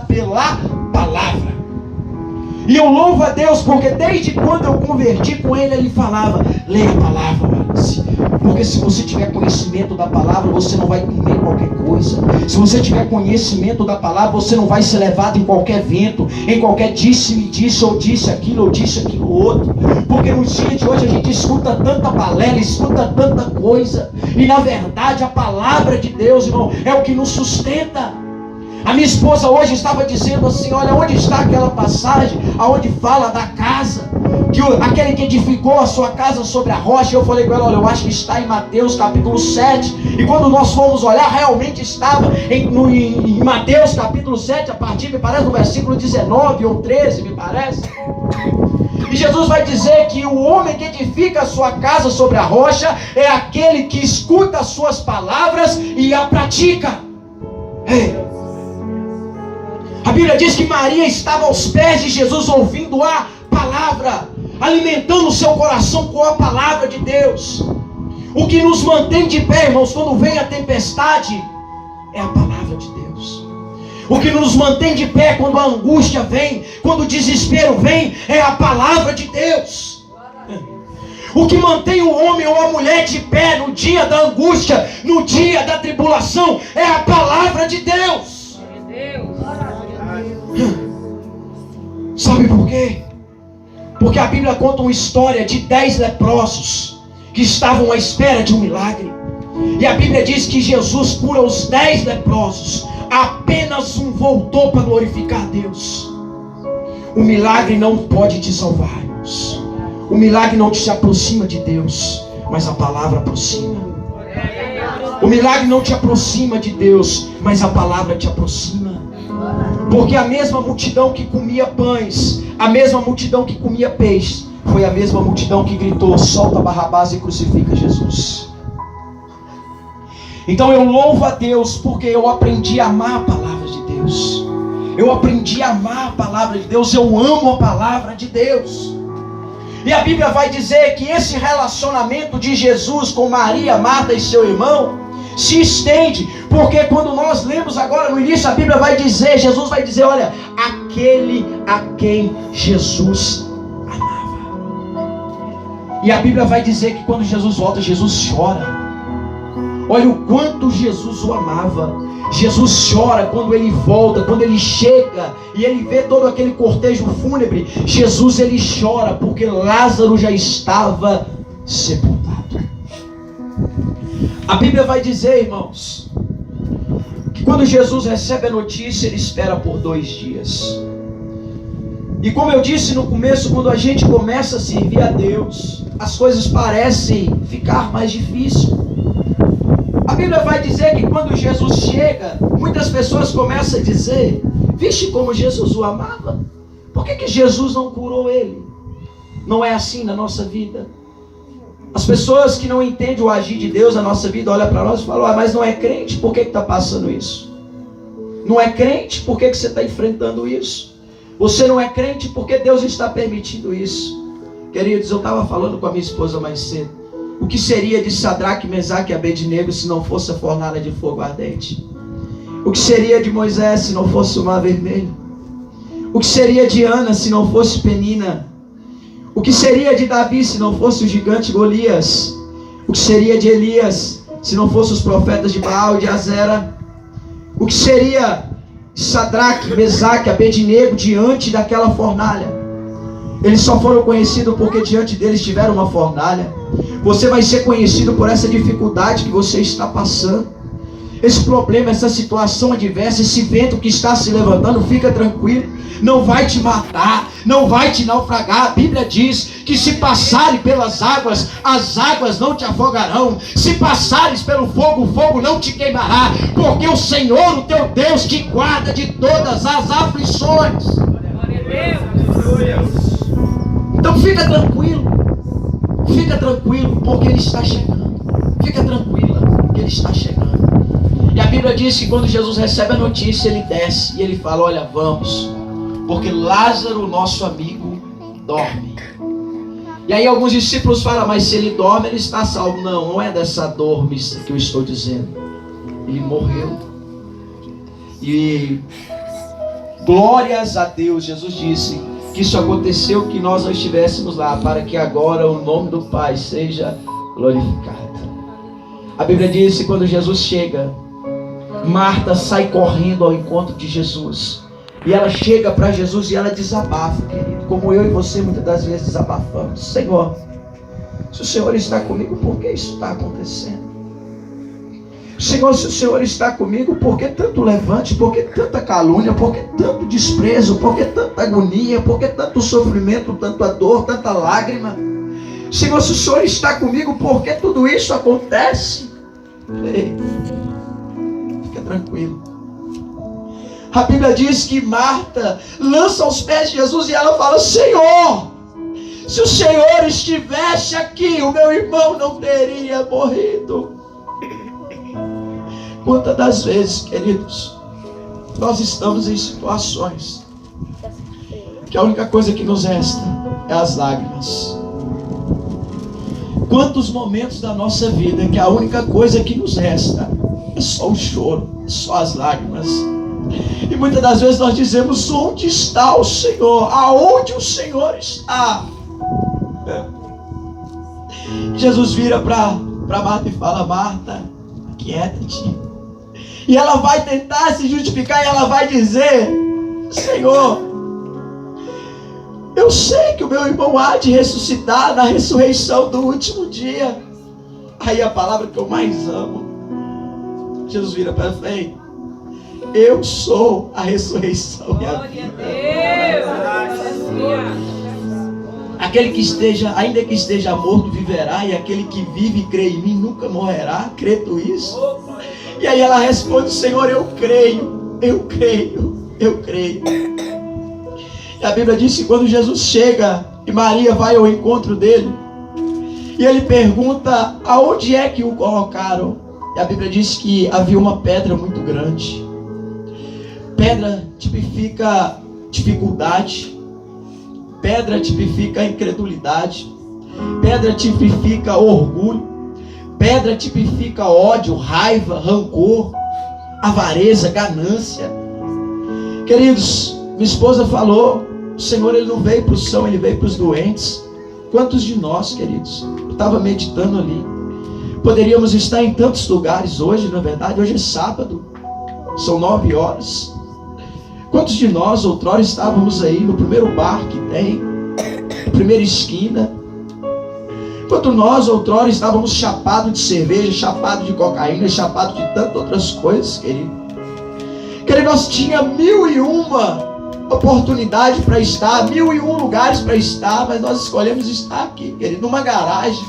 pela palavra. E eu louvo a Deus porque desde quando eu converti com ele falava: leia a palavra, Wallace. Porque se você tiver conhecimento da palavra, você não vai comer qualquer coisa. Se você tiver conhecimento da palavra, você não vai ser levado em qualquer vento, em qualquer disse-me disse, ou disse aquilo outro. Porque no dia de hoje a gente escuta tanta balela, escuta tanta coisa. E na verdade a palavra de Deus, irmão, é o que nos sustenta. A minha esposa hoje estava dizendo assim: olha, onde está aquela passagem aonde fala da casa, que aquele que edificou a sua casa sobre a rocha? Eu falei com ela: olha, eu acho que está em Mateus capítulo 7. E quando nós fomos olhar, realmente estava em Mateus capítulo 7, a partir, me parece, do versículo 19 ou 13, me parece. E Jesus vai dizer que o homem que edifica a sua casa sobre a rocha é aquele que escuta as suas palavras e a pratica. A Bíblia diz que Maria estava aos pés de Jesus ouvindo a palavra, alimentando o seu coração com a palavra de Deus. O que nos mantém de pé, irmãos, quando vem a tempestade, é a palavra de Deus. O que nos mantém de pé quando a angústia vem, quando o desespero vem, é a palavra de Deus. O que mantém o homem ou a mulher de pé no dia da angústia, no dia da tribulação, é a palavra de Deus. Sabe por quê? Porque a Bíblia conta uma história de 10 leprosos que estavam à espera de um milagre. E a Bíblia diz que Jesus cura os 10 leprosos. Apenas um voltou para glorificar a Deus. O milagre não pode te salvar, irmãos. O milagre não te aproxima de Deus, mas a palavra aproxima. O milagre não te aproxima de Deus, mas a palavra te aproxima. Porque a mesma multidão que comia pães, a mesma multidão que comia peixe, foi a mesma multidão que gritou: solta Barrabás e crucifica Jesus. Então eu louvo a Deus porque eu aprendi a amar a palavra de Deus. Eu aprendi a amar a palavra de Deus. Eu amo a palavra de Deus. E a Bíblia vai dizer que esse relacionamento de Jesus com Maria, Marta e seu irmão se estende, porque quando nós lemos agora no início, a Bíblia vai dizer, Jesus vai dizer: olha, aquele a quem Jesus amava. E a Bíblia vai dizer que quando Jesus volta, Jesus chora. Olha o quanto Jesus o amava. Jesus chora quando ele volta, quando ele chega e ele vê todo aquele cortejo fúnebre. Jesus, ele chora porque Lázaro já estava sepultado. A Bíblia vai dizer, irmãos, que quando Jesus recebe a notícia, ele espera por 2 dias. E como eu disse no começo, quando a gente começa a servir a Deus, as coisas parecem ficar mais difíceis. A Bíblia vai dizer que quando Jesus chega, muitas pessoas começam a dizer: vixe, como Jesus o amava, por que Jesus não curou ele? Não é assim na nossa vida. As pessoas que não entendem o agir de Deus na nossa vida olham para nós e falam: mas não é crente, por que está passando isso? Não é crente, por que você está enfrentando isso? Você não é crente, porque Deus está permitindo isso? Queridos, eu estava falando com a minha esposa mais cedo. O que seria de Sadraque, Mesaque e Abednego se não fosse a fornalha de fogo ardente? O que seria de Moisés se não fosse o mar vermelho? O que seria de Ana se não fosse Penina? O que seria de Davi se não fosse o gigante Golias? O que seria de Elias se não fosse os profetas de Baal e de Azera? O que seria de Sadraque, Mesaque e Abednego diante daquela fornalha? Eles só foram conhecidos porque diante deles tiveram uma fornalha. Você vai ser conhecido por essa dificuldade que você está passando. Esse problema, essa situação adversa, esse vento que está se levantando, fica tranquilo. Não vai te matar, não vai te naufragar. A Bíblia diz que se passares pelas águas, as águas não te afogarão. Se passares pelo fogo, o fogo não te queimará. Porque o Senhor, o teu Deus, te guarda de todas as aflições. Então fica tranquilo, porque Ele está chegando. Fica tranquila, porque Ele está chegando. E a Bíblia diz que quando Jesus recebe a notícia, Ele desce e Ele fala: olha, vamos, porque Lázaro, nosso amigo, dorme. E aí alguns discípulos falam: mas se ele dorme, ele está salvo. Não, não é dessa dor que eu estou dizendo. Ele morreu. E Glórias a Deus. Jesus disse que isso aconteceu, que nós não estivéssemos lá, para que agora o nome do Pai seja glorificado. A Bíblia diz que quando Jesus chega, Marta sai correndo ao encontro de Jesus. E ela chega para Jesus e ela desabafa, querido. Como eu e você muitas das vezes desabafamos. Senhor, se o Senhor está comigo, por que isso está acontecendo? Senhor, se o Senhor está comigo, por que tanto levante? Por que tanta calúnia? Por que tanto desprezo? Por que tanta agonia? Por que tanto sofrimento, tanta dor, tanta lágrima? Senhor, se o Senhor está comigo, por que tudo isso acontece? Ei, fica tranquilo. A Bíblia diz que Marta lança aos pés de Jesus e ela fala: Senhor, se o Senhor estivesse aqui, o meu irmão não teria morrido. Quantas das vezes, queridos, nós estamos em situações que a única coisa que nos resta é as lágrimas. Quantos momentos da nossa vida que a única coisa que nos resta é só o choro, é só as lágrimas. E muitas das vezes nós dizemos: onde está o Senhor? Aonde o Senhor está? Jesus vira para Marta e fala: Marta, aquieta-te. E ela vai tentar se justificar e ela vai dizer: Senhor, eu sei que o meu irmão há de ressuscitar na ressurreição do último dia. Aí a palavra que eu mais amo, Jesus vira para frente: eu sou a ressurreição e a vida. Aquele que esteja, ainda que esteja morto, viverá, e aquele que vive e crê em mim nunca morrerá. Crê tu isso? E aí ela responde: Senhor, eu creio, eu creio, eu creio. E a Bíblia diz que quando Jesus chega e Maria vai ao encontro dele, e ele pergunta aonde é que o colocaram, e a Bíblia diz que havia uma pedra muito grande. Pedra tipifica dificuldade, pedra tipifica incredulidade, pedra tipifica orgulho, pedra tipifica ódio, raiva, rancor, avareza, ganância. Queridos, minha esposa falou: o Senhor, Ele não veio para o são, Ele veio para os doentes. Quantos de nós, queridos, eu estava meditando ali, poderíamos estar em tantos lugares hoje, na verdade, hoje é sábado, são 9 horas. Quantos de nós outrora estávamos aí no primeiro bar que tem, na primeira esquina? Quantos nós outrora estávamos chapados de cerveja, chapados de cocaína, chapados de tantas outras coisas, querido? Querido, nós tínhamos 1001 oportunidade para estar, 1001 lugares para estar, mas nós escolhemos estar aqui, querido, numa garagem,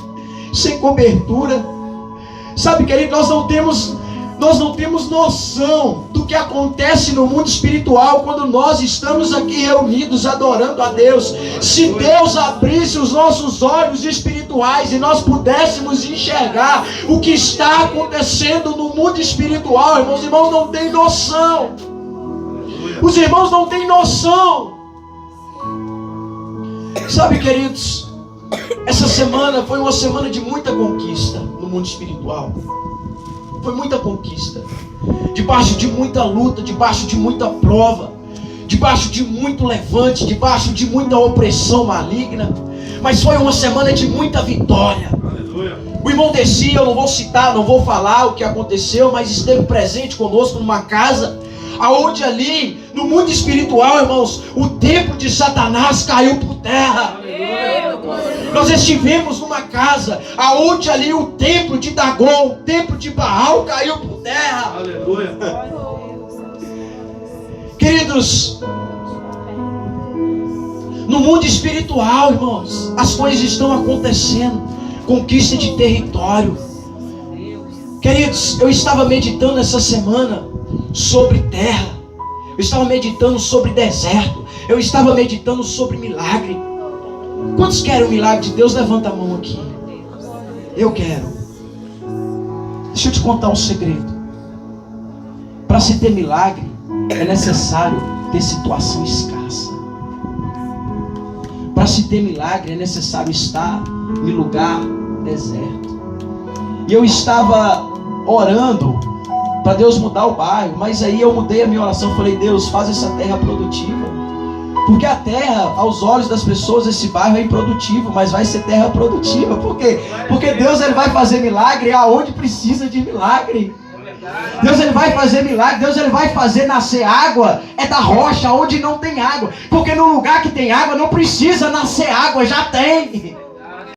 sem cobertura. Sabe, querido, nós não temos noção do que acontece no mundo espiritual quando nós estamos aqui reunidos adorando a Deus. Se Deus abrisse os nossos olhos espirituais e nós pudéssemos enxergar o que está acontecendo no mundo espiritual, irmãos, os irmãos não têm noção. Os irmãos não têm noção. Sabe, queridos, essa semana foi uma semana de muita conquista no mundo espiritual. Foi muita conquista, debaixo de muita luta, debaixo de muita prova, debaixo de muito levante, debaixo de muita opressão maligna, mas foi uma semana de muita vitória. Aleluia. O irmão Descia, eu não vou citar, não vou falar o que aconteceu, mas esteve presente conosco numa casa, aonde ali, no mundo espiritual, irmãos, o templo de Satanás caiu por terra. Nós estivemos numa casa aonde ali o templo de Dagon, o templo de Baal caiu por terra. Aleluia. Queridos, no mundo espiritual, irmãos, as coisas estão acontecendo. Conquista de território. Queridos, eu estava meditando essa semana sobre terra. Eu estava meditando sobre deserto. Eu estava meditando sobre milagre. Quantos querem o milagre de Deus? Levanta a mão aqui. Eu quero. Deixa eu te contar um segredo. Para se ter milagre, é necessário ter situação escassa. Para se ter milagre, é necessário estar em lugar deserto. E eu estava orando para Deus mudar o bairro. Mas aí eu mudei a minha oração, falei: Deus, faz essa terra produtiva. Porque a terra, aos olhos das pessoas, esse bairro é improdutivo, mas vai ser terra produtiva. Por quê? Porque Deus, ele vai fazer milagre aonde precisa de milagre. Deus, ele vai fazer milagre. Deus, ele vai fazer nascer água da rocha onde não tem água. Porque no lugar que tem água não precisa nascer água, já tem.